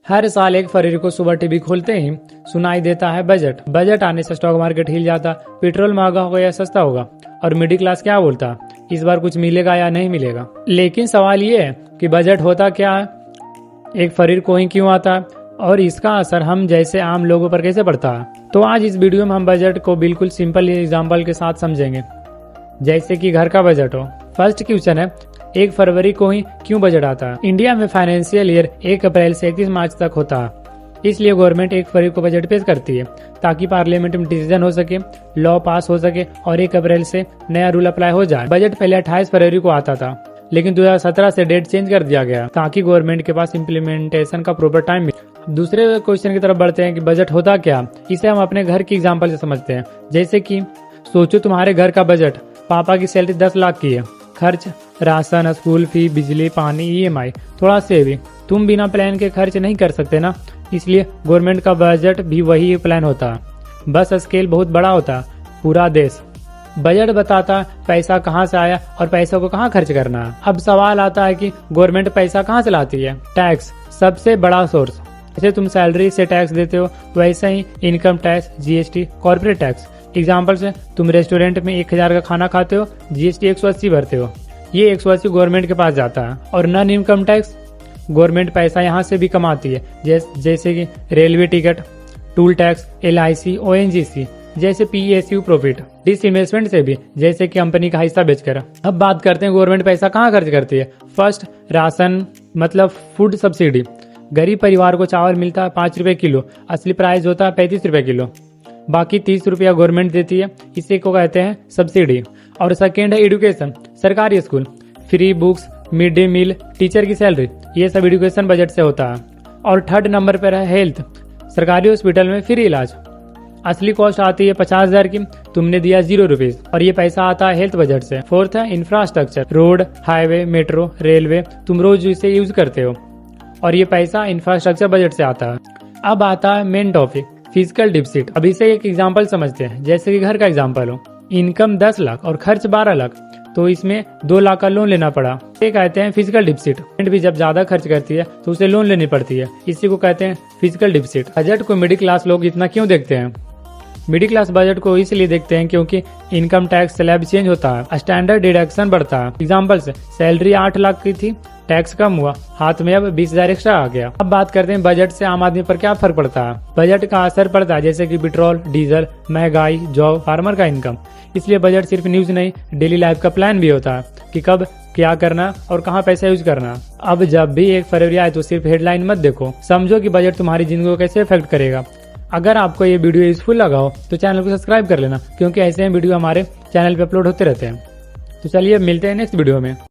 हर साल 1 फरवरी को सुबह टीवी खोलते ही सुनाई देता है बजट। बजट आने से स्टॉक मार्केट हिल जाता, पेट्रोल महंगा होगा या सस्ता होगा, और मिडिल क्लास क्या बोलता, इस बार कुछ मिलेगा या नहीं मिलेगा। लेकिन सवाल ये है कि बजट होता क्या है, 1 फरवरी को ही क्यों आता है, और इसका असर हम जैसे आम लोगों पर कैसे पड़ता है। तो आज इस वीडियो में हम बजट को बिल्कुल सिंपल एग्जाम्पल के साथ समझेंगे, जैसे कि घर का बजट हो। फर्स्ट क्वेश्चन है, 1 फरवरी को ही क्यों बजट आता है। इंडिया में फाइनेंशियल ईयर 1 अप्रैल से 31 मार्च तक होता है, इसलिए गवर्नमेंट 1 फरवरी को बजट पेश करती है ताकि पार्लियामेंट में डिसीजन हो सके, लॉ पास हो सके और 1 अप्रैल से नया रूल अप्लाई हो जाए। बजट पहले 28 फरवरी को आता था, लेकिन 2017 से डेट चेंज कर दिया गया ताकि गवर्नमेंट के पास इम्प्लीमेंटेशन का प्रॉपर टाइम मिले। दूसरे क्वेश्चन की तरफ बढ़ते हैं कि बजट होता क्या। इसे हम अपने घर की एग्जाम्पल से समझते हैं। जैसे कि सोचो तुम्हारे घर का बजट, पापा की सैलरी 10 लाख की है, खर्च राशन, स्कूल फी, बिजली, पानी, EMI, थोड़ा सेविंग। तुम बिना प्लान के खर्च नहीं कर सकते ना, इसलिए गवर्नमेंट का बजट भी वही प्लान होता है, बस स्केल बहुत बड़ा होता है, पूरा देश। बजट बताता है पैसा कहाँ से आया और पैसा को कहाँ खर्च करना है। अब सवाल आता है कि गवर्नमेंट पैसा कहाँ से लाती है। टैक्स सबसे बड़ा सोर्स। जैसे तुम सैलरी से टैक्स देते हो, वैसे ही income tax, GST, corporate tax. Example से तुम रेस्टोरेंट में 1000 का खाना खाते हो, GST 180 भरते हो, ये 180 गवर्नमेंट के पास जाता है। और नॉन इनकम टैक्स, गवर्नमेंट पैसा यहाँ से भी कमाती है, जैसे कि railway ticket, toll tax, LIC, ONGC, जैसे PSU प्रॉफिट। डिसइन्वेस्टमेंट से भी, जैसे कि कंपनी का हिस्सा बेचकर। अब बात करते हैं गवर्नमेंट पैसा कहाँ खर्च करती है। फर्स्ट, राशन मतलब फूड सब्सिडी। गरीब परिवार को चावल मिलता है 5 रुपए किलो, असली प्राइस होता है 35 रुपए किलो, बाकी 30 रुपया गवर्नमेंट देती है, इसी को कहते हैं सब्सिडी। और सेकेंड है एजुकेशन, सरकारी school, free books, mid day meal, teacher की सैलरी, ये सब एजुकेशन बजट से होता है। और थर्ड नंबर पर है हेल्थ, सरकारी हॉस्पिटल में फ्री इलाज, असली कॉस्ट आती है 50,000 की, तुमने दिया 0 रुपीज, और ये पैसा आता है हेल्थ बजट से। फोर्थ है infrastructure, road, highway, metro, railway, तुम रोज इसे यूज करते हो, और ये पैसा इंफ्रास्ट्रक्चर बजट से आता है। अब आता है मेन टॉपिक, फिजिकल डिफिसिट। अब इसे एक एग्जांपल समझते हैं, जैसे कि घर का एग्जांपल हो, इनकम 10 लाख और खर्च 12 लाख, तो इसमें 2 लाख का लोन लेना पड़ा, ये कहते हैं फिजिकल डिफिसिट। भी जब ज्यादा खर्च करती है तो उसे लोन लेनी पड़ती है, इसी को कहते हैं फिजिकल डिफिसिट। बजट को मिडिल क्लास लोग इतना क्यों देखते हैं। मिडिल क्लास बजट को इसलिए देखते हैं क्योंकि इनकम टैक्स स्लैब चेंज होता है, स्टैंडर्ड डिडक्शन बढ़ता है। एग्जाम्पल से सैलरी 8 लाख की थी, टैक्स कम हुआ, हाथ में अब 20,000 एक्स्ट्रा आ गया। अब बात करते हैं बजट से आम आदमी पर क्या फर्क पड़ता है। बजट का असर पड़ता है जैसे कि पेट्रोल, डीजल, महंगाई, जॉब, फार्मर का इनकम। इसलिए बजट सिर्फ न्यूज नहीं, डेली लाइफ का प्लान भी होता है कि कब क्या करना और कहाँ पैसा यूज करना। अब जब भी 1 फरवरी आए तो सिर्फ हेडलाइन मत देखो, समझो कि बजट तुम्हारी जिंदगी को कैसे इफेक्ट करेगा। अगर आपको ये वीडियो यूजफुल लगा हो तो चैनल को सब्सक्राइब कर लेना, क्योंकि ऐसे वीडियो हमारे चैनल पे अपलोड होते रहते हैं। तो चलिए मिलते हैं नेक्स्ट वीडियो में।